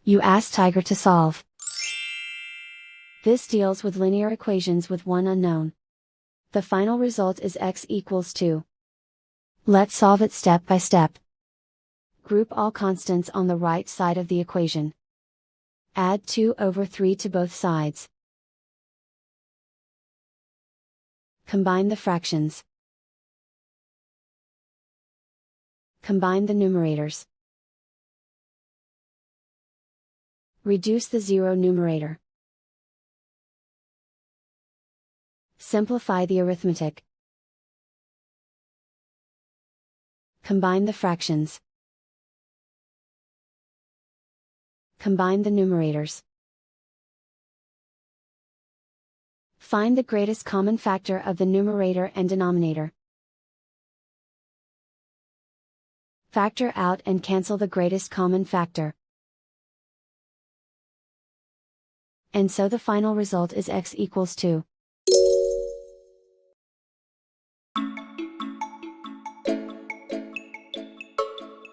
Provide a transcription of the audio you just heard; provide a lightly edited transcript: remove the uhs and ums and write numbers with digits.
You ask Tiger to solve. This deals with linear equations with one unknown. The final result is x equals 2. Let's solve it step by step. Group all constants on the right side of the equation. Add 2/3 to both sides. Combine the fractions. Combine the numerators. Reduce the zero numerator. Simplify the arithmetic. Combine the fractions. Combine the numerators. Find the greatest common factor of the numerator and denominator. Factor out and cancel the greatest common factor. And so the final result is x equals 2.